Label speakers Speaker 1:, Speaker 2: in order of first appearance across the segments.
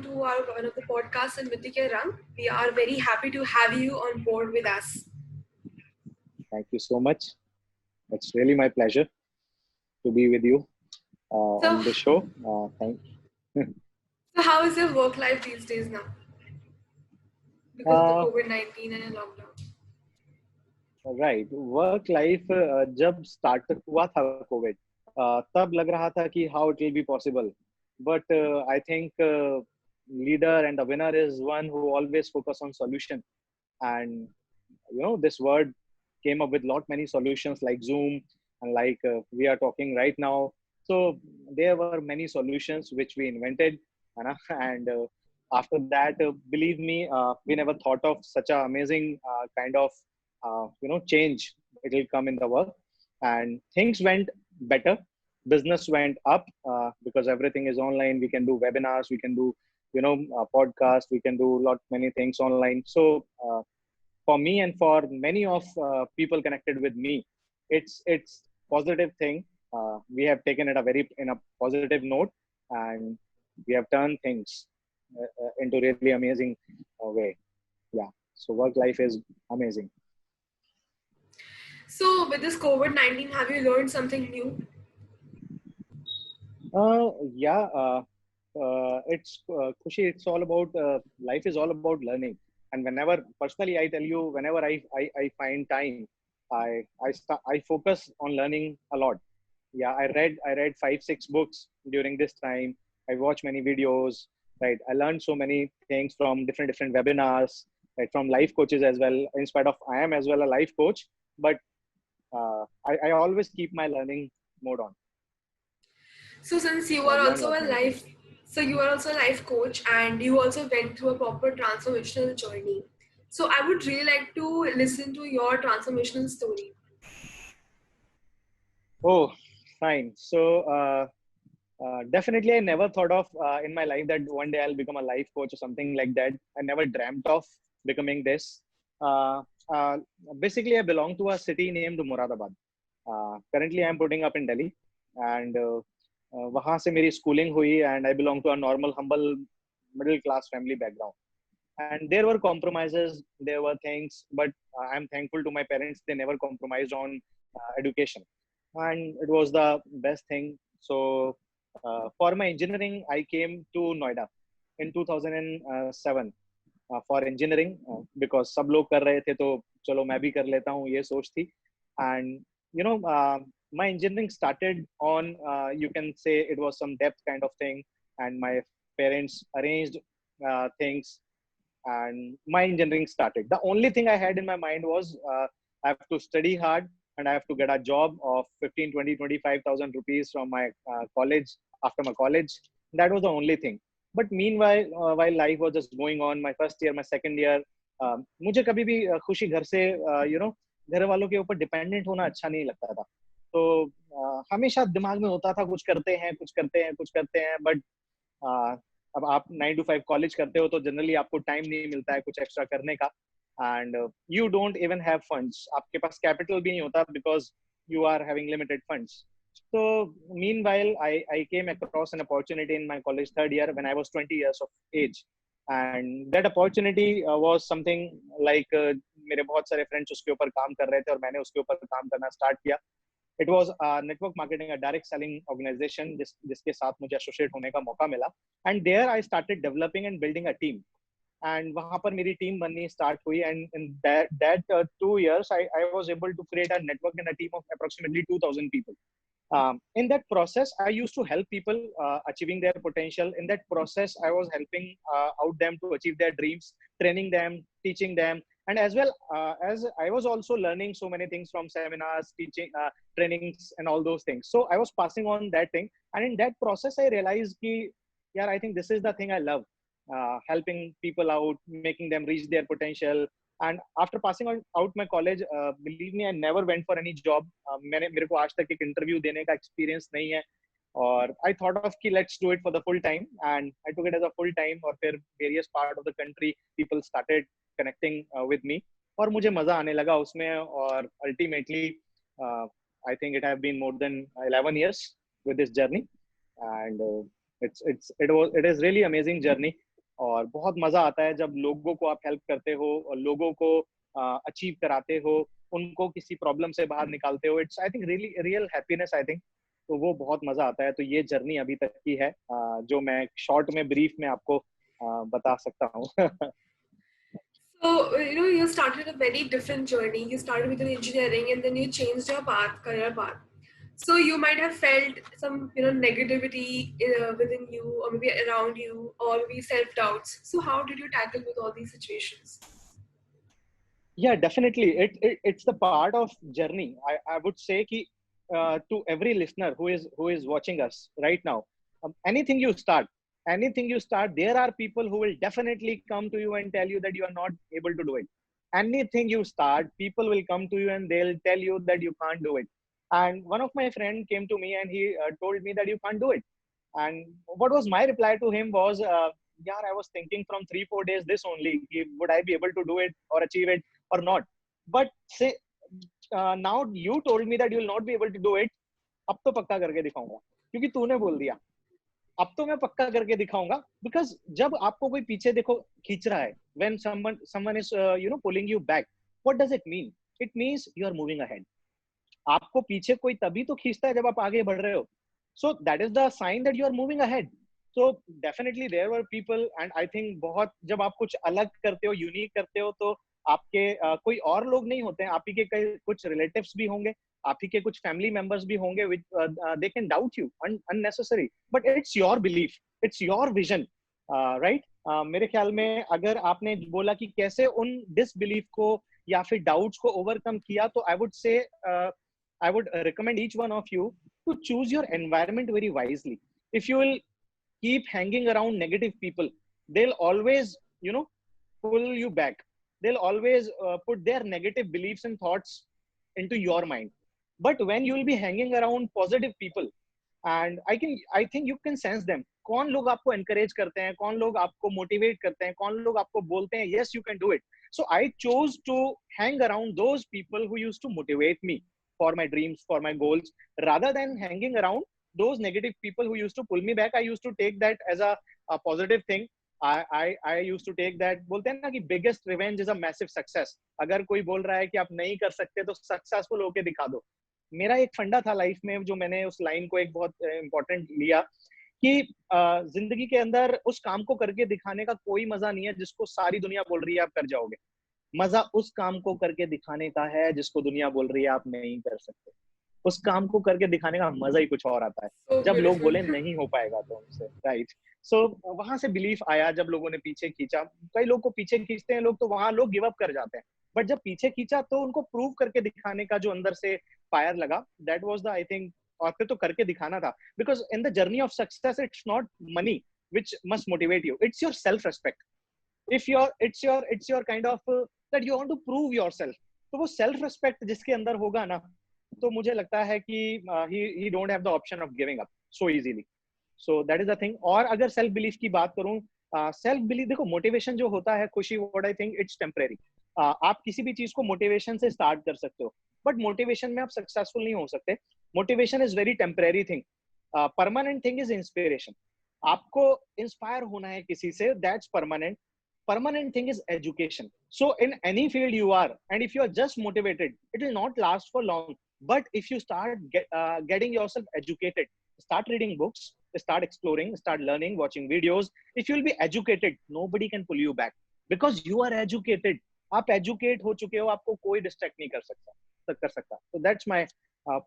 Speaker 1: to our one of the podcasts in Vitike Rang. We are very happy to have you on board with us.
Speaker 2: Thank you so much. It's really my pleasure to be with you
Speaker 1: So,
Speaker 2: on the show. Thank
Speaker 1: so how is your work life these days now? Because of the
Speaker 2: uh,
Speaker 1: COVID-19 and a lockdown.
Speaker 2: right. Work life जब start हुआ था COVID, तब लग रहा था कि how it will be possible. But I think leader and the winner is one who always focus on solution. And this word came up with lot many solutions like Zoom and like we are talking right now. So there were many solutions which we invented, and after that, believe me, we never thought of such a amazing kind of change it will come in the work, and things went better. Business went up because everything is online. We can do webinars, we can do podcast, we can do lot many things online. So for me and for many of people connected with me, it's positive thing. We have taken it a very in a positive note, and we have turned things into really amazing way. Yeah, so work life is amazing.
Speaker 1: So, with this COVID-19, have you learned something new?
Speaker 2: Yeah, it's Khushi, it's all about life is all about learning. And whenever personally I tell you, whenever I find time, I focus on learning a lot. Yeah, I read 5 6 books during this time. I watch many videos, right? I learned so many things from different webinars, right? From life coaches as well. In spite of I am as well a life coach, but I always keep my learning mode on.
Speaker 1: So, since you
Speaker 2: So
Speaker 1: are
Speaker 2: I've learned a
Speaker 1: also
Speaker 2: lot
Speaker 1: a
Speaker 2: many things.
Speaker 1: life, so you are also a life coach, and you also went through a proper transformational journey. So, I would really like to listen to your transformational story.
Speaker 2: Oh, fine. So definitely, I never thought of in my life that one day I'll become a life coach or something like that. I never dreamt of becoming this. Uh, uh, Basically, I belong to a city named Moradabad. Currently, I'm putting up in Delhi, and वहाँ से मेरी schooling हुई, and I belong to a normal, humble, middle class family background. And there were compromises, there were things, but I'm thankful to my parents. They never compromised on education, and it was the best thing. So for my engineering, I came to Noida in 2007 for engineering, because सब लोग कर रहे थे तो चलो मैं भी कर लेता हूँ, ये सोच थी. And my engineering started on, you can say it was some depth kind of thing, and my parents arranged things, and my engineering started. The only thing I had in my mind was I have to study hard, and I have to get a job of 15, 20, 25,000 rupees from my college after my college. That was the only thing. But meanwhile, while life was just going on, my first year, my second year, मुझे कभी भी खुशी घर से घर वालों के ऊपर डिपेंडेंट होना अच्छा नहीं लगता था. तो हमेशा दिमाग में होता था कुछ करते हैं, कुछ करते हैं, कुछ करते हैं, बट अब आप 9 to 5 कॉलेज करते हो तो जनरली आपको टाइम नहीं मिलता है कुछ एक्स्ट्रा करने का, and you don't even have funds. आपके पास कैपिटल भी नहीं होता because you are having limited funds. So meanwhile, I came across an opportunity in my college third year when I was 20 years of age, and that opportunity was something like मेरे बहुत सारे friends उसके ऊपर काम कर रहे थे और मैंने उसके ऊपर काम करना start किया. It was network marketing, a direct selling organization जिसके साथ मुझे एसोसिएट होने का मौका मिला. And there I started developing and building a team. And वहां पर मेरी टीम बननी स्टार्ट हुई, and in that 2 years I was able to create a network and a team of approximately 2,000 people. In that process, I used to help people achieving their potential. In that process, I was helping out them to achieve their dreams, training them, teaching them, and as well as I was also learning so many things from seminars, teaching, trainings, and all those things. So I was passing on that thing, and in that process, I realized ki, yeah, I think this is the thing I love. Helping people out, making them reach their potential. And after passing out my college, believe me, I never went for any job. मैंने मेरे को आज तक एक interview देने का experience नहीं है, और I thought of कि let's do it for the full time, and I took it as a full time. और फिर various part of the country people started connecting with me, और मुझे मजा आने लगा उसमें. और ultimately I think it have been more than 11 years with this journey, and it is really amazing journey. और बहुत मजा आता है जब लोगों को आप हेल्प करते हो और लोगों को अचीव कराते हो, उनको किसी प्रॉब्लम से बाहर निकालते हो। It's I think really real happiness I think. तो वो बहुत मजा आता है। तो ये जर्नी अभी तक की है, जो मैं शॉर्ट में ब्रीफ में आपको बता सकता हूँ।
Speaker 1: So, you started a very different journey. You started with an engineering and then you changed your path, career path. So you might have felt some, negativity within you or maybe around you or maybe self-doubts. So how did you tackle with all these situations?
Speaker 2: Yeah, definitely. It's the part of journey. I would say कि to every listener who is watching us right now, anything you start, there are people who will definitely come to you and tell you that you are not able to do it. Anything you start, people will come to you and they'll tell you that you can't do it. And one of my friend came to me and he told me that you can't do it. And what was my reply to him was, yeah, I was thinking from 3 4 days this only, would I be able to do it or achieve it or not? But say now you told me that you will not be able to do it. अब तो पक्का करके दिखाऊंगा, क्योंकि तूने बोल दिया। अब तो मैं पक्का करके दिखाऊंगा, बिकॉज जब आपको कोई पीछे देखो खींच रहा है, when someone is pulling you back, what does it mean? It means you are moving ahead. आपको पीछे कोई तभी तो खींचता है जब आप आगे बढ़ रहे हो। So that is the sign that you are moving ahead. So definitely there were people, and I think बहुत जब आप कुछ अलग करते हो, यूनिक करते हो, तो आपके कोई और लोग नहीं होते हैं, आप ही के कई कुछ रिलेटिव्स भी होंगे, आप ही के कुछ फैमिली मेंबर्स भी होंगे, which they can doubt you unnecessary, but it's your belief, it's your vision, right. मेरे ख्याल में अगर आपने बोला कि कैसे उन डिसबिलीफ को या फिर डाउट्स को ओवरकम किया, तो I would say I would recommend each one of you to choose your environment very wisely. If you will keep hanging around negative people, they'll always, pull you back. They'll always put their negative beliefs and thoughts into your mind. But when you will be hanging around positive people, and I think you can sense them. कौन लोग आपको encourage करते हैं, कौन लोग आपको motivate करते हैं, कौन लोग आपको बोलते हैं yes you can do it. So I chose to hang around those people who used to motivate me for my dreams, for my goals, rather than hanging around those negative people who used to pull me back. I used to take that as a positive thing. I used to take that, बोलते हैं ना कि biggest revenge is a massive success. अगर कोई बोल रहा है कि आप नहीं कर सकते तो successful होके दिखा दो। मेरा एक फंडा था लाइफ में, जो मैंने उस लाइन को एक बहुत इंपॉर्टेंट लिया कि जिंदगी के अंदर उस काम को करके दिखाने का कोई मजा नहीं है जिसको सारी दुनिया बोल रही है आप कर जाओगे। मजा उस काम को करके दिखाने का है जिसको दुनिया बोल रही है आप नहीं कर सकते। उस काम को करके दिखाने का मजा ही कुछ और आता है,
Speaker 1: So
Speaker 2: जब लोग
Speaker 1: beautiful.
Speaker 2: बोले नहीं हो पाएगा तो उनसे, राइट। सो वहां से बिलीफ आया जब लोगों ने पीछे खींचा। कई लोग को पीछे खींचते हैं लोग, तो वहां लोग गिव अप कर जाते हैं, बट जब पीछे खींचा तो उनको प्रूव करके दिखाने का जो अंदर से फायर लगा, that was the I think, और फिर तो करके दिखाना था। Because in the journey of success it's not money which must motivate you, it's your self respect. if your it's your kind of that you want to prove yourself, तो वो self respect जिसके अंदर होगा ना, तो मुझे लगता है कि he don't have the option of giving up so easily. So that is the thing. और अगर सेल्फ बिलीफ की बात करूं, सेल्फ बिलीफ देखो, मोटिवेशन जो होता है खुशी, what I think it's temporary. आप किसी भी चीज को मोटिवेशन से स्टार्ट कर सकते हो, बट मोटिवेशन में आप सक्सेसफुल नहीं हो सकते। Motivation is very temporary thing. Permanent thing is inspiration. आपको इंस्पायर होना है किसी से, that's permanent. Permanent thing is education. So in any field you are, and if you are just motivated, it will not last for long. But if you start getting yourself educated, start reading books, start exploring, start learning, watching videos, if you will be educated, nobody can pull you back because you are educated. आप educate हो चुके हो, आपको कोई distract नहीं कर सकता। So that's my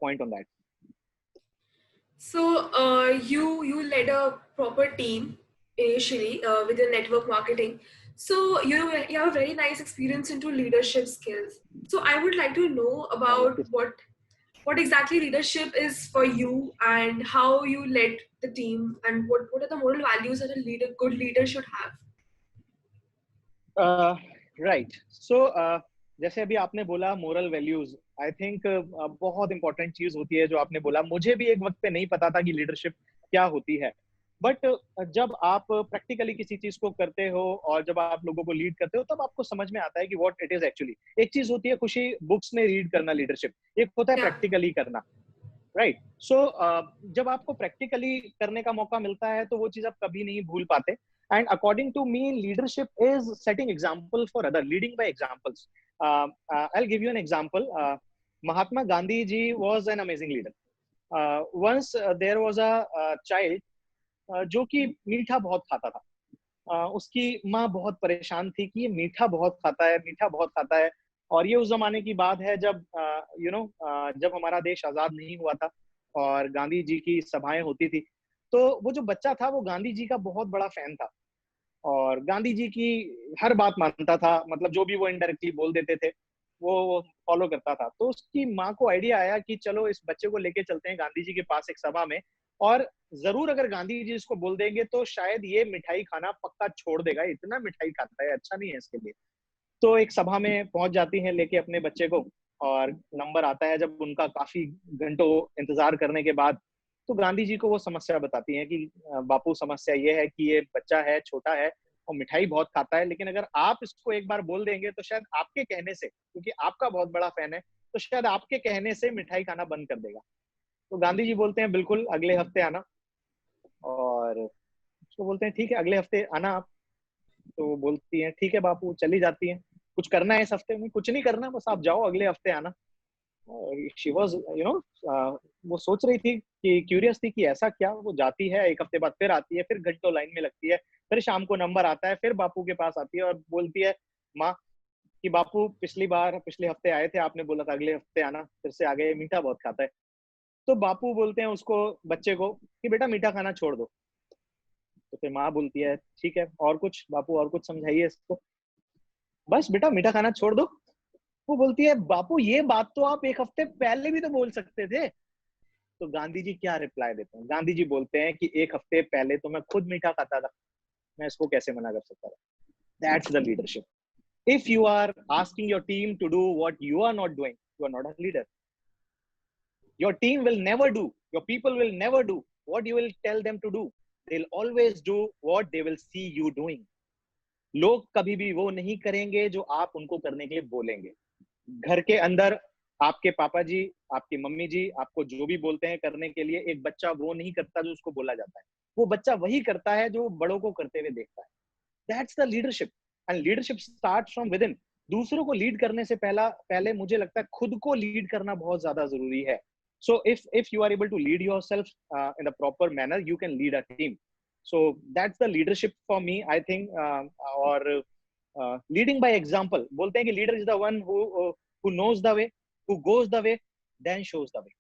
Speaker 2: point on that.
Speaker 1: So you led a proper team initially with your network marketing. So you have a very nice experience into leadership skills. So I would like to know about what exactly leadership is for you and how you led the team and what are the moral values that a good leader should have.
Speaker 2: Right. So जैसे अभी आपने बोला moral values, I think बहुत important चीज होती है जो आपने बोला। मुझे भी एक वक्त पे नहीं पता था कि लीडरशिप क्या होती है, बट जब आप प्रैक्टिकली किसी चीज को करते हो और जब आप लोगों को लीड करते हो, तब आपको समझ में आता है कि व्हाट इट इज एक्चुअली। एक चीज होती है खुशी बुक्स में रीड करना लीडरशिप, एक होता है
Speaker 1: Yeah.
Speaker 2: प्रैक्टिकली करना, राइट। सो जब आपको प्रैक्टिकली करने का मौका मिलता है तो वो चीज आप कभी नहीं भूल पाते। And according to me, leadership is setting example for other, leading by examples. I'll give you an example. Mahatma Gandhi ji was an amazing leader. Once there was a child जो कि मीठा बहुत खाता था. उसकी माँ बहुत परेशान थी कि ये मीठा बहुत खाता है, मीठा बहुत खाता है. और ये उस जमाने की बात है जब जब हमारा देश आजाद नहीं हुआ था और गांधी जी की सभाएं होती थी. तो वो जो बच्चा था वो गांधी जी का बहुत बड़ा फैन था और गांधी जी की हर बात मानता था. मतलब जो भी वो इनडायरेक्टली बोल देते थे वो फॉलो करता था. तो उसकी माँ को आइडिया आया कि चलो इस बच्चे को लेके चलते हैं गांधी जी के पास एक सभा में, और जरूर अगर गांधी जी इसको बोल देंगे तो शायद ये मिठाई खाना पक्का छोड़ देगा, इतना मिठाई खाता है, अच्छा नहीं है इसके लिए. तो एक सभा में पहुंच जाती हैं लेके अपने बच्चे को, और नंबर आता है जब उनका काफी घंटों इंतजार करने के बाद. तो गांधी जी को वो समस्या बताती हैं कि बापू समस्या ये है कि ये बच्चा है, छोटा है और मिठाई बहुत खाता है, लेकिन अगर आप इसको एक बार बोल देंगे तो शायद आपके कहने से, क्योंकि आपका बहुत बड़ा फैन है, तो शायद आपके कहने से मिठाई खाना बंद कर देगा. तो गांधी जी बोलते हैं बिल्कुल अगले हफ्ते आना, और उसको बोलते हैं ठीक है अगले हफ्ते आना आप. तो वो बोलती हैं ठीक है बापू, चली जाती हैं. कुछ करना है इस हफ्ते में? कुछ नहीं करना, बस आप जाओ अगले हफ्ते आना. शी वॉज वो सोच रही थी कि क्यूरियस थी कि ऐसा क्या. वो जाती है, एक हफ्ते बाद फिर आती है, फिर घंटों लाइन में लगती है, फिर शाम को नंबर आता है, फिर बापू के पास आती है और बोलती है माँ कि बापू पिछले हफ्ते आए थे, आपने बोला था अगले हफ्ते आना, फिर से आ गए, मीठा बहुत खाता है. तो बापू बोलते हैं उसको, बच्चे को, कि बेटा मीठा खाना छोड़ दो. तो फिर माँ बोलती है ठीक है और कुछ बापू, और कुछ समझाइए इसको. बस बेटा मीठा खाना छोड़ दो. वो बोलती है बापू ये बात तो आप एक हफ्ते पहले भी तो बोल सकते थे. तो गांधी जी क्या रिप्लाई देते हैं? गांधी जी बोलते हैं कि एक हफ्ते पहले तो मैं खुद मीठा खाता था, मैं इसको कैसे मना कर सकता था. That's the leadership. If you are asking your team to do what you are not doing, you are not a leader. Your team will never do, your people will never do what you will tell them to do. They'll always do what they will see you doing. लोग कभी भी वो नहीं करेंगे जो आप उनको करने के लिए बोलेंगे. घर के अंदर आपके पापा जी, आपकी मम्मी जी आपको जो भी बोलते हैं करने के लिए, एक बच्चा वो नहीं करता जो उसको बोला जाता है. वो बच्चा वही करता है जो बड़ों को करते हुए देखता है. That's the leadership. And leadership starts from with in. दूसरों को लीड करने से पहले मुझे लगता है खुद को लीड करना बहुत ज्यादा जरूरी है. So if you are able to lead yourself in a proper manner, you can lead a team. So that's the leadership for me, I think. Or leading by example. बोलते हैं कि leader is the one who knows the way, who goes the way, then shows the way.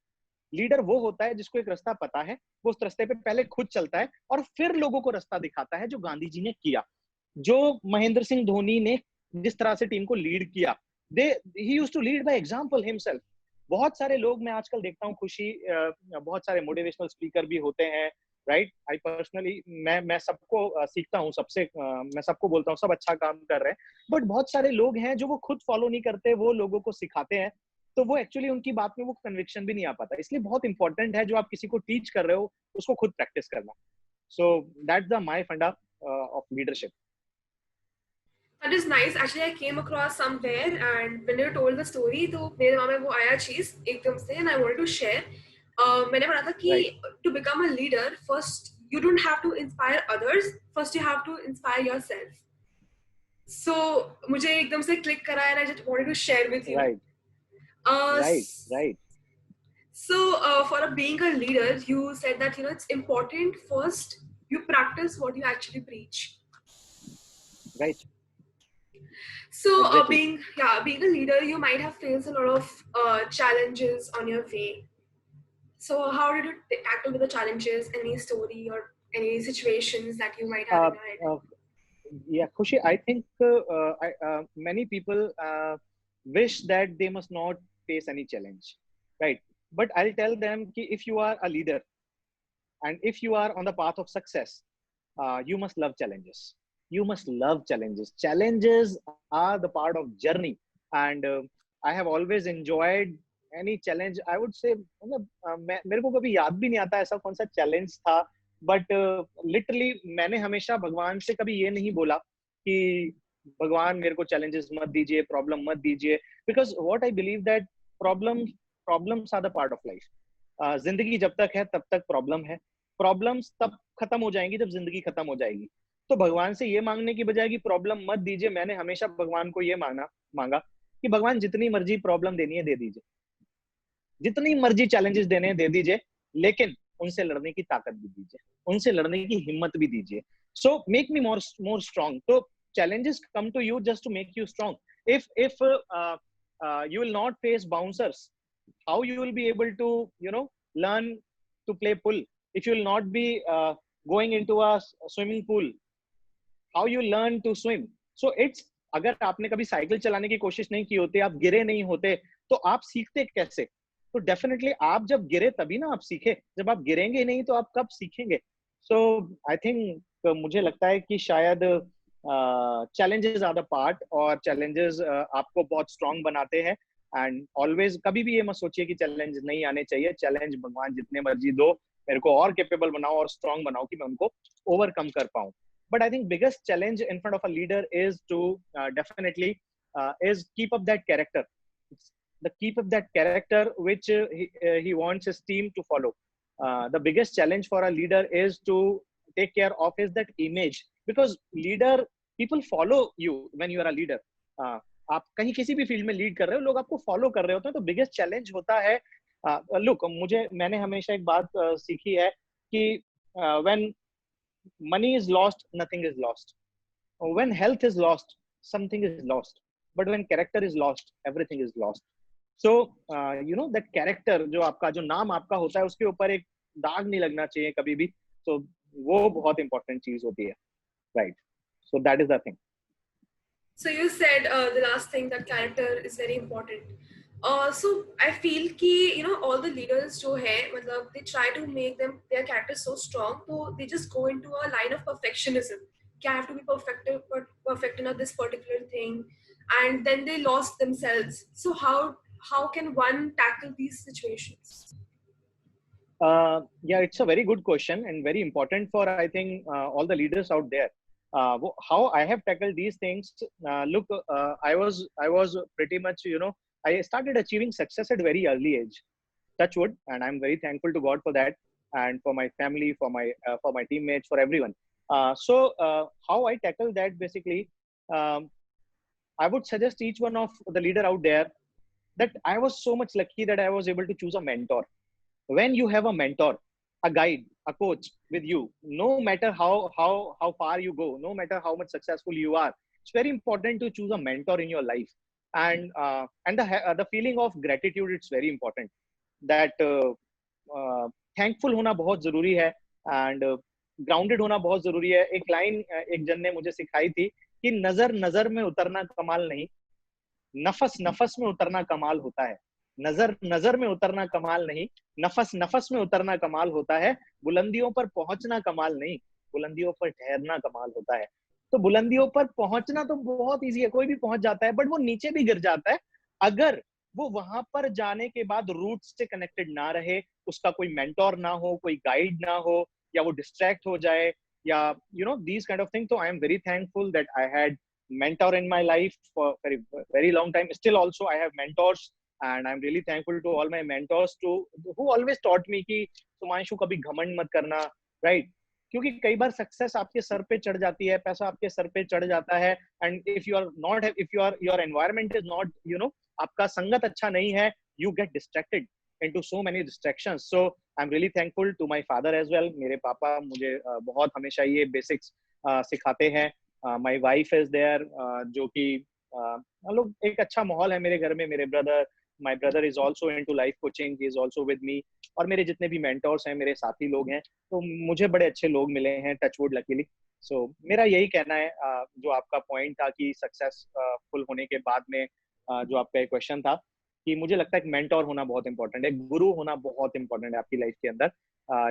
Speaker 2: Leader वो होता है जिसको एक रास्ता पता है, वो उस रास्ते पे पहले खुद चलता है और फिर लोगों को रास्ता दिखाता है, जो गांधी जी ने किया, जो महेंद्र सिंह धोनी ने जिस तरह से टीम को लीड किया. He used to lead by example himself. बहुत सारे लोग मैं आजकल देखता हूँ, खुशी, बहुत सारे मोटिवेशनल स्पीकर भी होते हैं, राइट. आई पर्सनली मैं सबको सीखता हूँ सबसे. मैं सबको बोलता हूँ सब अच्छा काम कर रहे हैं, बट बहुत सारे लोग हैं जो वो खुद फॉलो नहीं करते, वो लोगों को सिखाते हैं, तो वो एक्चुअली उनकी बात में वो कन्विक्शन भी नहीं आ पाता. इसलिए बहुत इंपॉर्टेंट है जो आप किसी को टीच कर रहे हो उसको खुद प्रैक्टिस करना. सो दैट्स द माय फंडा of leadership.
Speaker 1: That is nice. Actually, I came across somewhere, and when you told the story, तो मेरे दिमाग में वो आया चीज एकदम से, and I wanted to share. मैंने पढ़ा था कि
Speaker 2: right.
Speaker 1: to become a leader, first you don't have to inspire others. First you have to inspire yourself. So मुझे एकदम से click करा, and I just wanted to share with you.
Speaker 2: Right.
Speaker 1: Uh,
Speaker 2: right. Right.
Speaker 1: so for being a leader, you said that it's important first you practice what you actually preach.
Speaker 2: Right.
Speaker 1: So
Speaker 2: Exactly.
Speaker 1: being a leader, you might have faced a lot of challenges on your way. So how did you tackle with the challenges? Any story or any situations that you might have
Speaker 2: Uh,
Speaker 1: in your head?
Speaker 2: uh, yeah, Khushi, I think many people wish that they must not face any challenge, right? But I'll tell them ki if you are a leader and if you are on the path of success, you must love challenges. You must love challenges. Challenges are the part of journey, and I have always enjoyed any challenge. I would say, मतलब मेरे को कभी याद भी नहीं आता ऐसा कौन सा चैलेंज था, बट लिटरली मैंने हमेशा भगवान से कभी ये नहीं बोला कि भगवान मेरे को चैलेंजेस मत दीजिए, प्रॉब्लम मत दीजिए, because what I believe that problems are the part of life. जिंदगी जब तक है तब तक प्रॉब्लम है. प्रॉब्लम्स तब खत्म हो जाएंगी जब जिंदगी खत्म हो जाएगी. तो भगवान से ये मांगने की बजाय कि प्रॉब्लम मत दीजिए, मैंने हमेशा भगवान को ये मांगा कि भगवान जितनी मर्जी प्रॉब्लम देनी है दे दीजिए, जितनी मर्जी चैलेंजेस देने हैं दे दीजिए, लेकिन उनसे लड़ने की ताकत भी दीजिए, उनसे लड़ने की हिम्मत भी दीजिए. So make me more strong. तो challenges come to you just to make you strong. If you will not face bouncers, how you will be able to, learn to play pool? If you will not be going into a swimming pool, how you learn to swim? So it's, अगर आपने कभी cycle चलाने की कोशिश नहीं की होती, आप गिरे नहीं होते, तो आप सीखते कैसे? तो डेफिनेटली आप जब गिरे तभी ना आप सीखे. जब आप गिरेंगे नहीं तो आप कब सीखेंगे? सो आई थिंक मुझे लगता है कि शायद चैलेंजेस आर द पार्ट, और चैलेंजेस आपको बहुत स्ट्रांग बनाते हैं. एंड ऑलवेज कभी भी ये मत सोचिए कि चैलेंज नहीं आने चाहिए. चैलेंज भगवान जितने मर्जी दो, मेरे को और कैपेबल बनाओ और स्ट्रांग बनाओ कि मैं उनको ओवरकम कर पाऊं. But I think biggest challenge in front of a leader is to definitely is keep up that character. Keep up that character which he wants his team to follow. The biggest challenge for a leader is to take care of his that image, because leader, people follow you when you are a leader. आप कहीं किसी भी field में lead कर रहे हो, लोग आपको फॉलो कर रहे होते हैं. तो बिगेस्ट चैलेंज होता है, लुक, मैंने हमेशा एक बात सीखी है कि when money is lost, nothing is lost. When health is lost, something is lost. But when character is lost, everything is lost. So that character, जो आपका, जो नाम आपका होता है, उसके ऊपर एक दाग नहीं लगना चाहिए कभी भी. तो वो बहुत इंपॉर्टेंट चीज होती है, right? So that is the thing.
Speaker 1: So you said the last thing, that character is very important. So I feel कि all the leaders जो है, मतलब they try to make their characters so strong, so they just go into a line of perfectionism. I have to be perfect in this particular thing, and then they lost themselves. So how can one tackle these situations?
Speaker 2: Yeah, it's a very good question and very important for, I think, all the leaders out there. How I have tackled these things. Look, I was pretty much, I started achieving success at very early age. Touch wood, and I'm very thankful to God for that, and for my family, for my teammates, for everyone. How I tackle that, basically, I would suggest each one of the leader out there that I was so much lucky that I was able to choose a mentor. When you have a mentor, a guide, a coach with you, no matter how far you go, no matter how much successful you are, it's very important to choose a mentor in your life. And the feeling of gratitude, it's very important. That thankful होना बहुत जरूरी है, and grounded होना बहुत जरूरी है. एक line एक जन ने मुझे सिखाई थी कि नजर नजर में उतरना कमाल नहीं, नफस नफस में उतरना कमाल होता है. नजर नजर में उतरना कमाल नहीं, नफस नफस में उतरना कमाल होता है. बुलंदियों पर पहुंचना कमाल नहीं, बुलंदियों पर ठहरना कमाल होता है. तो बुलंदियों पर पहुंचना तो बहुत इजी है, कोई भी पहुंच जाता है, बट वो नीचे भी गिर जाता है अगर वो वहां पर जाने के बाद रूट से कनेक्टेड ना रहे, उसका कोई मेंटोर ना हो, कोई गाइड ना हो, या वो डिस्ट्रैक्ट हो जाए, या these kind of things. So I am very thankful that I had mentor in my life for very long time. Still also I have mentors, and I'm really thankful to all my mentors who always taught me कि सुमांशु कभी घमंड मत करना, right? क्योंकि कई बार success आपके sir पे चढ़ जाती है, पैसा आपके सर पे चढ़ जाता है, and if your environment is not, आपका संगत अच्छा नहीं है, you get distracted into so many distractions. So I'm really thankful to my father as well. मेरे पापा मुझे बहुत हमेशा ये बेसिक्स सिखाते हैं. My wife is there, जो कि लोग, एक अच्छा माहौल है मेरे घर में. मेरे my brother is also into life coaching. He is also with me. और मेरे जितने भी mentors हैं, मेरे साथी लोग हैं, तो मुझे बड़े अच्छे लोग मिले हैं, touch wood luckily. So मेरा यही कहना है. जो आपका पॉइंट था कि सक्सेसफुल होने के बाद में, जो आपका एक क्वेश्चन था, कि मुझे लगता है कि मेंटोर होना बहुत इंपॉर्टेंट है, गुरु होना बहुत इंपॉर्टेंट है आपकी लाइफ के अंदर,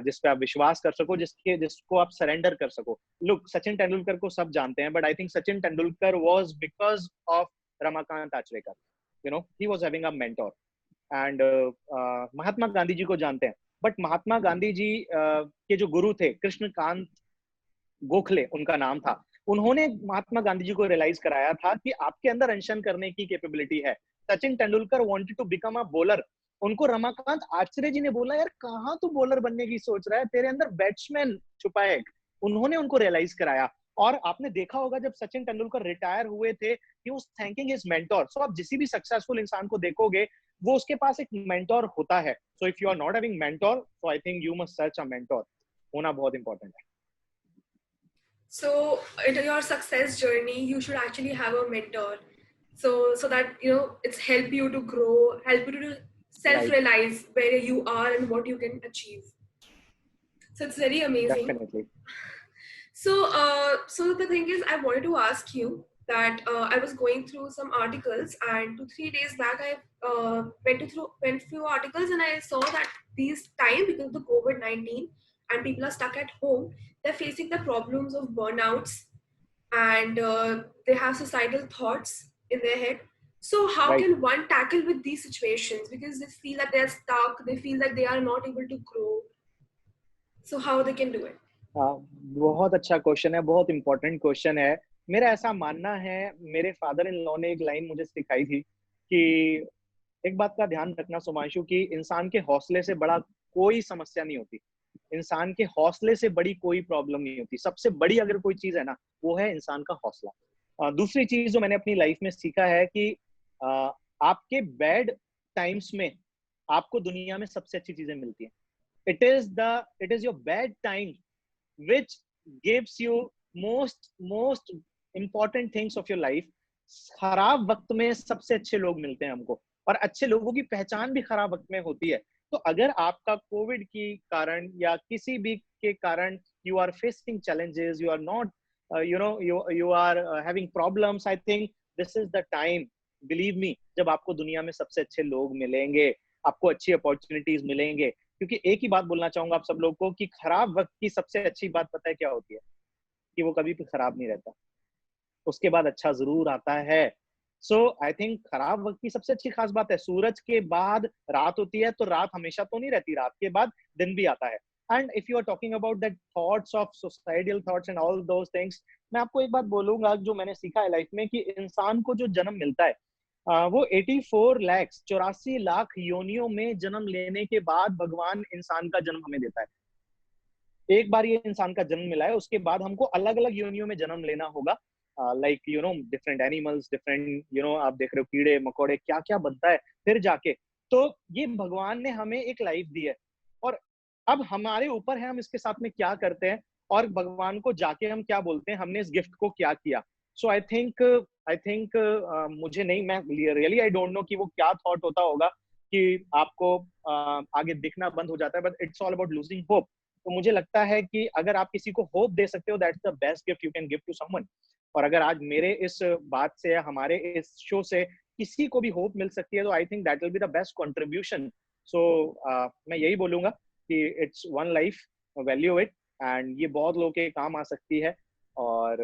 Speaker 2: जिस पे आप विश्वास कर सको, जिसको आप सरेंडर कर सको. लुक, सचिन तेंदुलकर को सब जानते हैं, but I think Sachin Tendulkar was because of Ramakant Achrekar. He was having a mentor. And Mahatma Gandhi ji को जानते हैं, बट महात्मा गांधी जी के जो गुरु थे, कृष्णकांत गोखले उनका नाम था. उन्होंने महात्मा गांधी जी को रियलाइज कराया था कि आपके अंदर अनशन करने की कैपेबिलिटी है. Sachin Tendulkar wanted to become a bowler. उनको रमाकांत आचार्य जी ने बोला, यार कहाँ तू बॉलर बनने की सोच रहा है, तेरे अंदर बैट्समैन छुपा है. उन्होंने उनको रियलाइज कराया. और आपने देखा होगा जब सचिन तेंदुलकर रिटायर हुए थे, he was thanking his mentor. So आप जिस भी सक्सेसफुल इंसान को देखोगे, वो उसके पास एक मेंटोर होता है। So if you are not having mentor, so I think you must search a mentor. होना बहुत इंपॉर्टेंट है।
Speaker 1: So in your success journey, you should actually have a mentor. So that it's help you to grow, help you to self
Speaker 2: right,
Speaker 1: realize where you are and what you can achieve. So it's very amazing.
Speaker 2: Definitely.
Speaker 1: So the thing is, I wanted to ask you that I was going through some articles, and 2 3 days back, I went through articles, and I saw that these time because of the COVID-19 and people are stuck at home, they're facing the problems of burnouts, and they have suicidal thoughts in their head. So how
Speaker 2: right.
Speaker 1: can one tackle with these situations? Because they feel that they're stuck, they feel that they are not able to grow. So how they can do it?
Speaker 2: बहुत अच्छा question है, बहुत important question है। मेरा ऐसा मानना है, मेरे फादर इन लॉ ने एक लाइन मुझे सिखाई थी कि एक बात का ध्यान रखना सुमांशु, कि इंसान के हौसले से बड़ा कोई समस्या नहीं होती। इंसान के हौसले से बड़ी कोई प्रॉब्लम नहीं होती। सबसे बड़ी अगर कोई चीज है ना, वो है इंसान का हौसला। दूसरी चीज जो मैंने अपनी लाइफ में सीखा है कि आपके बैड टाइम्स में आपको दुनिया में सबसे अच्छी चीजें मिलती हैं। It is your bad time which gives you most important things of your life। खराब वक्त में सबसे अच्छे लोग मिलते हैं हमको, और अच्छे लोगों की पहचान भी खराब वक्त में होती है। तो अगर आपका कोविड के कारण या किसी भी के कारण you are facing challenges, you are not you are having problems, I think this is the time, believe me, जब आपको दुनिया में सबसे अच्छे लोग मिलेंगे, आपको अच्छी अपॉर्चुनिटीज मिलेंगे। क्योंकि एक ही बात बोलना चाहूंगा आप सब लोग को कि खराब वक्त की सबसे अच्छी बात पता है क्या होती है? कि वो कभी भी खराब नहीं रहता, उसके बाद अच्छा जरूर आता है। सो आई थिंक खराब वक्त की सबसे अच्छी खास बात है, सूरज के बाद रात होती है, तो रात हमेशा तो नहीं रहती, रात के बाद दिन भी आता है। And if you are talking about that thoughts of societal thoughts and all those things, मैं आपको एक बात बोलूंगा जो मैंने सीखा है लाइफ में, कि इंसान को जो जन्म मिलता है, वो 84 लाख 84 लाख योनियों में जन्म लेने के बाद भगवान इंसान का जन्म हमें देता है। एक बार ये इंसान का जन्म मिला है, उसके बाद हमको अलग अलग योनियों में जन्म लेना होगा। लाइक डिफरेंट एनिमल्स, डिफरेंट आप देख रहे हो कीड़े मकोड़े क्या क्या बनता है फिर जाके। तो ये भगवान ने हमें एक लाइफ दी है, और अब हमारे ऊपर है हम इसके साथ में क्या करते हैं, और भगवान को जाके हम क्या बोलते हैं, हमने इस गिफ्ट को क्या किया। सो आई थिंक मुझे नहीं, मैं रियली आई डोंट नो कि वो क्या थॉट होता होगा कि आपको आगे दिखना बंद हो जाता है, but it's all about losing hope. तो मुझे लगता है कि अगर आप किसी को होप दे सकते हो, that's the best gift you can give to someone. और अगर आज मेरे इस बात से या हमारे इस शो से किसी को भी होप मिल सकती है, तो I think that will be the best contribution. So मैं यही बोलूंगा कि it's one life, value it, and ये बहुत लोगों के काम आ सकती है। और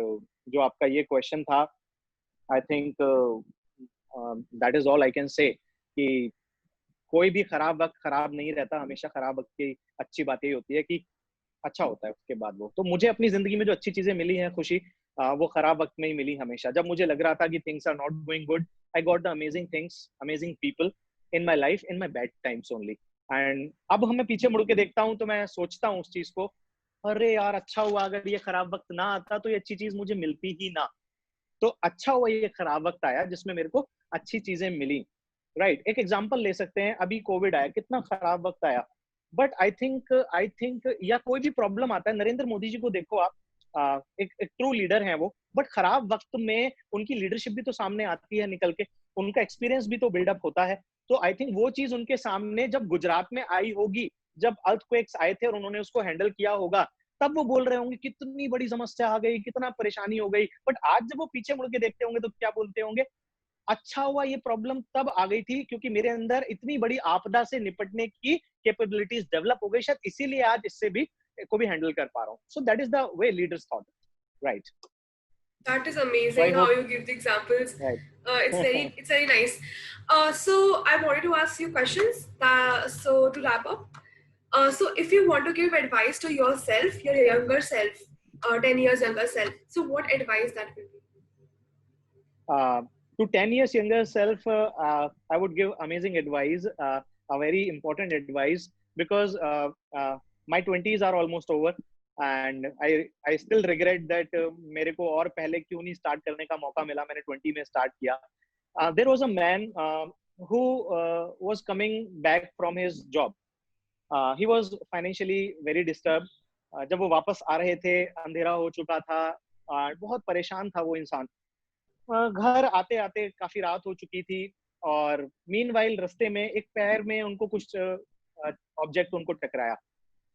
Speaker 2: जो आपका ये क्वेश्चन था, आई think that is all I can say, कि कोई भी खराब वक्त खराब नहीं रहता, हमेशा खराब वक्त की अच्छी बात यही होती है कि अच्छा होता है उसके बाद वो। तो मुझे अपनी जिंदगी में जो अच्छी चीजें मिली हैं, खुशी, वो खराब वक्त में ही मिली हमेशा। जब मुझे लग रहा था कि things are not going good, I got the amazing things, amazing people in my life, in my bad times only. And अब हमें पीछे मुड़ के देखता हूँ तो मैं सोचता हूँ उस चीज को, अरे यार अच्छा हुआ अगर ये खराब वक्त ना आता तो ये अच्छी चीज मुझे मिलती ही ना। तो अच्छा हुआ ये खराब वक्त आया जिसमें मेरे को अच्छी चीजें मिली। राइट, एक एग्जांपल ले सकते हैं, अभी कोविड आया, कितना खराब वक्त आया, बट आई थिंक या कोई भी प्रॉब्लम आता है, नरेंद्र मोदी जी को देखो आप, एक ट्रू लीडर हैं वो, बट खराब वक्त में उनकी लीडरशिप भी तो सामने आती है निकल के, उनका एक्सपीरियंस भी तो बिल्डअप होता है। तो आई थिंक वो चीज उनके सामने जब गुजरात में आई होगी, जब अर्थक्वेक्स आए थे और उन्होंने उसको हैंडल किया होगा, तब वो बोल रहे होंगे कितनी बड़ी समस्या आ गई, कितना परेशानी हो गई। बट आज जब वो पीछे मुड़ के देखते होंगे तो क्या बोलते होंगे, अच्छा हुआ ये प्रॉब्लम तब आ गई थी क्योंकि मेरे अंदर इतनी बड़ी आपदा से निपटने की कैपेबिलिटीज डेवलप हो गई, शायद इसीलिए आज इससे भी को भी हैंडल कर पा रहा हूँ। सो that is the way leaders thought, right.
Speaker 1: That is
Speaker 2: so I
Speaker 1: amazing how
Speaker 2: hope,
Speaker 1: you give the examples.
Speaker 2: Right.
Speaker 1: It's very nice. So I wanted to ask you questions. So to wrap up, so if you want to give advice to yourself, your younger self, 10 years younger self, so what advice that will be?
Speaker 2: To 10 years younger self, I would give amazing advice, a very important advice, because my 20s are almost over. And I still regret that मेरे को और पहले क्यों नहीं start करने का मौका मिला, मैंने 20 में स्टार्ट किया. There was a man who was coming back from his job. He was financially very disturbed. जब वो वापस आ रहे थे, अंधेरा हो चुका था, बहुत परेशान था वो इंसान. घर आते आते काफी रात हो चुकी थी, और मीनवाइल रास्ते में एक पैर में उनको कुछ ऑब्जेक्ट उनको टकराया.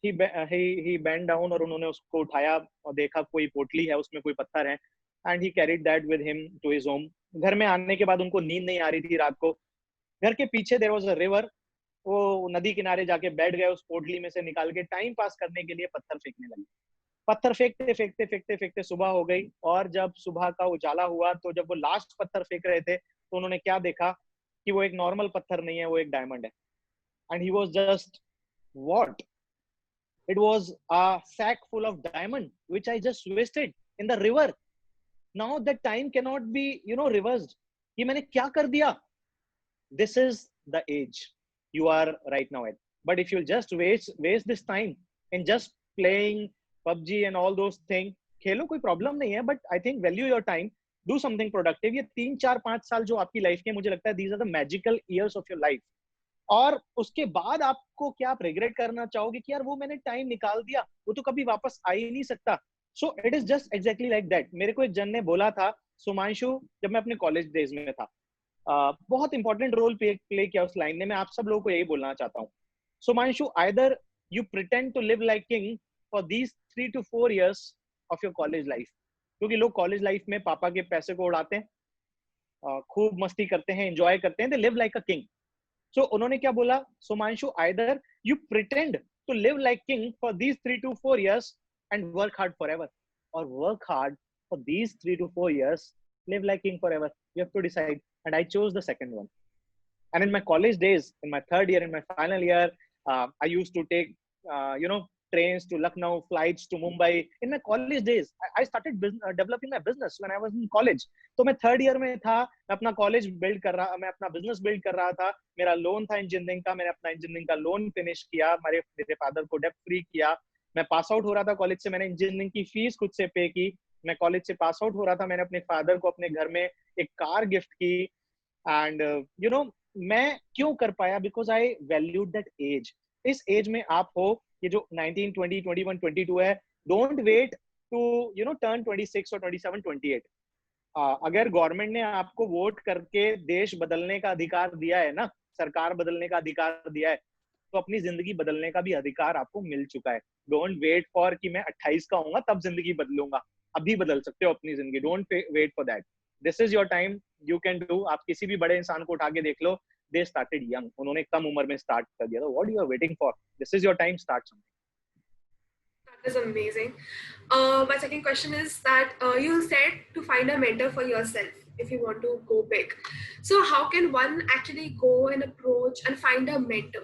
Speaker 2: he bent down, और उन्होंने उसको उठाया और देखा कोई पोटली है, उसमें कोई पत्थर है. And he carried that with him to his home. घर में आने के बाद उनको नींद नहीं आ रही थी रात को. घर के पीछे देयर वाज अ रिवर. वो नदी किनारे जाके बैठ गए, उस पोटली में से निकाल के टाइम पास करने के लिए पत्थर फेंकने लगे. पत्थर फेंकते फेंकते फेंकते फेंकते सुबह हो गई, और जब सुबह का उजाला हुआ तो जब वो लास्ट पत्थर फेंक रहे थे तो उन्होंने क्या देखा कि वो एक नॉर्मल पत्थर नहीं है, वो एक डायमंड है. And he was just what, it was a sack full of diamond which I just wasted in the river. Now that time cannot be reversed. ये मैंने क्या कर दिया? This is the age you are right now at. But if you just waste this time in just playing PUBG and all those things, खेलो, कोई problem नहीं है, but I think value your time, do something productive. ये 3 4 5 साल जो आपकी life के, मुझे लगता है these are the magical years of your life. और उसके बाद आपको क्या आप रिग्रेट करना चाहोगे कि यार वो मैंने टाइम निकाल दिया, वो तो कभी वापस आ ही नहीं सकता. So it is just exactly like that. मेरे को एक जन ने बोला था, सुमांशु, जब मैं अपने कॉलेज डेज में था, बहुत इंपॉर्टेंट रोल प्ले किया उस लाइन ने. मैं आप सब लोगों को यही बोलना चाहता हूँ, Sumanshu, either you pretend to live like king for these 3 to 4 years of your college life. क्योंकि लोग कॉलेज लाइफ में पापा के पैसे को उड़ाते हैं, खूब मस्ती करते हैं, एंजॉय करते हैं, they live like a king. So उन्होंने क्या बोला, सुमांशु, either you pretend to live like king for these 3 to 4 years and work hard forever, or work hard for these 3 to 4 years, live like king forever. You have to decide. And I chose the second one. And in my college days, in my third year, in my final year, I used to take, trains to Lucknow, flights to Mumbai. In my college days, I started developing my business when I was in college. तो मैं third year में था, मैं अपना college build कर रहा, मैं अपना बिजनेस बिल्ड कर रहा था. मेरा लोन था इंजीनियरिंग का, मैंने अपना इंजीनियरिंग का लोन फिनिश किया, मेरे फादर को डेब्ट फ्री किया. मैं पास आउट हो रहा था कॉलेज से, मैंने इंजीनियरिंग की फीस खुद से पे की. मैं कॉलेज से पास आउट हो रहा था, मैंने अपने फादर को अपने घर में एक कार गिफ्ट की. एंड मैं क्यों कर पाया? Because I valued that age. इस एज में आप हो, ये जो 19 20 21 22 है, डोंट वेट टू टर्न 26 और 27 28. अगर गवर्नमेंट ने आपको वोट करके देश बदलने का अधिकार दिया है ना, सरकार बदलने का अधिकार दिया है, तो अपनी जिंदगी बदलने का भी अधिकार आपको मिल चुका है. डोंट वेट फॉर कि मैं 28 का होऊंगा तब जिंदगी बदलूंगा. अभी बदल सकते हो अपनी जिंदगी. Don't wait for that. This is your time, you can do. आप किसी भी बड़े इंसान को उठा के देख लो, दे स्टार्टेड यंग. उन्होंने कम उम्र में स्टार्ट कर दिया. What you are waiting for? This is your time, start something.
Speaker 1: That is amazing. My second question is that you said to find a mentor for yourself if you want to go big. So how can one actually go and approach and find a mentor?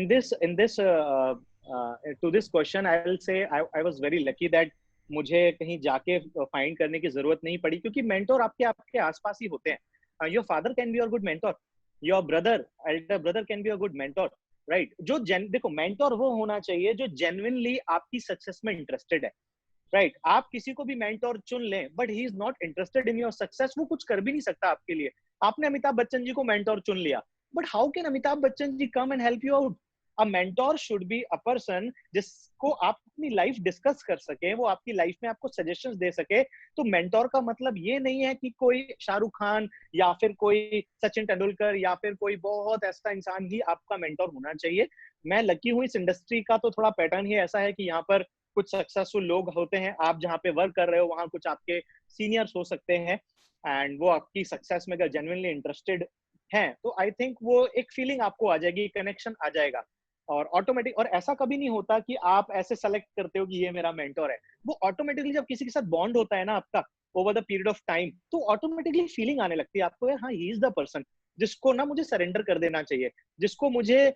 Speaker 2: In this to this question, I will say I was very lucky that मुझे कहीं जाके find करने की जरूरत नहीं पड़ी, क्योंकि mentor आपके आपके आसपास ही होते हैं. Your father can be your good mentor, your brother, Elder brother can be your good mentor, right? देखो, मेंटोर वो होना चाहिए जो जेन्युइनली आपकी सक्सेस में इंटरेस्टेड है, राइट? आप किसी को भी मेंटोर चुन लें, but he is not interested in your success, वो कुछ कर भी नहीं सकता आपके लिए. आपने अमिताभ बच्चन जी को मेंटोर चुन लिया, but how can Amitabh Bachchan ji come and help you out? A mentor should be a person जिसको आप अपनी लाइफ डिस्कस कर सके, वो आपकी लाइफ में आपको सजेशंस दे सके. तो मेंटोर का मतलब ये नहीं है कि कोई शाहरुख खान या फिर कोई सचिन तेंदुलकर या फिर कोई बहुत ऐसा इंसान ही आपका मेंटोर होना चाहिए. मैं लकी हूँ, इस इंडस्ट्री का तो थोड़ा पैटर्न ही ऐसा है कि यहाँ पर कुछ सक्सेसफुल लोग होते हैं. आप जहाँ पे वर्क कर रहे हो वहाँ कुछ आपके सीनियर्स हो सकते हैं, एंड वो आपकी सक्सेस में अगर जेन्युइनली इंटरेस्टेड हैं, तो आई थिंक वो एक फीलिंग आपको आ जाएगी, कनेक्शन आ जाएगा, और ऑटोमेटिक. और ऐसा कभी नहीं होता कि आप ऐसे सेलेक्ट करते हो कि ये मेरा मेंटोर है. वो ऑटोमेटिकली जब किसी के साथ बॉन्ड होता है ना आपका over the period of time, तो ऑटोमेटिकली फीलिंग आने लगती है आपको, यार हाँ, ही इज द पर्सन जिसको ना मुझे सरेंडर कर देना चाहिए, जिसको मुझे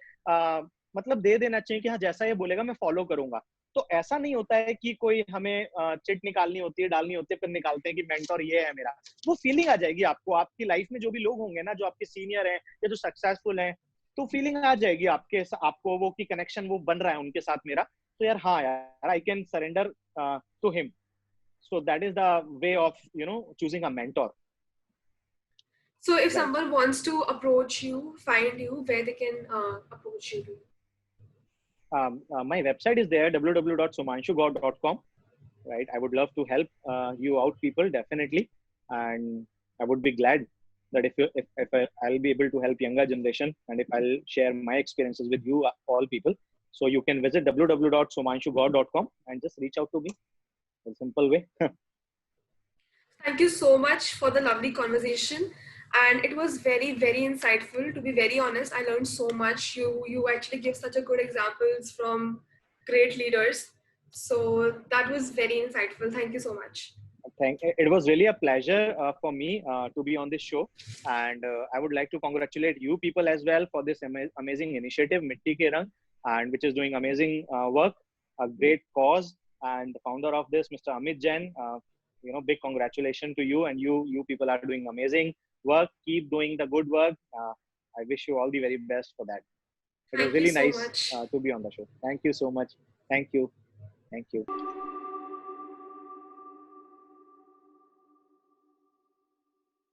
Speaker 2: मतलब दे देना चाहिए कि हाँ, जैसा ये बोलेगा मैं फॉलो करूंगा. तो ऐसा नहीं होता है कि कोई हमें चिट निकालनी होती है, डालनी होती है, फिर निकालते हैं कि मेंटोर ये है मेरा. वो फीलिंग आ जाएगी आपको, आपकी लाइफ में जो भी लोग होंगे ना, जो आपके सीनियर हैं या जो सक्सेसफुल हैं, तो फीलिंग आ जाएगी आपको वो कि कनेक्शन वो बन रहा है उनके साथ मेरा, तो यार हाँ यार I can surrender to him. So that is the way of choosing a mentor,
Speaker 1: So if
Speaker 2: right?
Speaker 1: someone wants to approach you, find you, where they can approach you to?
Speaker 2: My website is there, www.sumanshugod.com, right? I would love to help you out, people, definitely. And I would be glad that I'll be able to help younger generation, and if I'll share my experiences with you, all people. So you can visit www.sumanshugod.com and just reach out to me in a simple way.
Speaker 1: Thank you so much for the lovely conversation. And it was very, very insightful. To be very honest, I learned so much. You actually give such a good examples from great leaders. So that was very insightful. Thank you so much.
Speaker 2: It was really a pleasure for me to be on this show, and I would like to congratulate you people as well for this amazing initiative, Mitti Ke Rang, and which is doing amazing work, a great cause. And the founder of this, Mr. Amit Jain, big congratulations to you, and you people are doing amazing work. Keep doing the good work. I wish you all the very best for that. It was
Speaker 1: Thank you
Speaker 2: really
Speaker 1: so
Speaker 2: nice
Speaker 1: much.
Speaker 2: to be on the show. Thank you so much. Thank you. Thank you.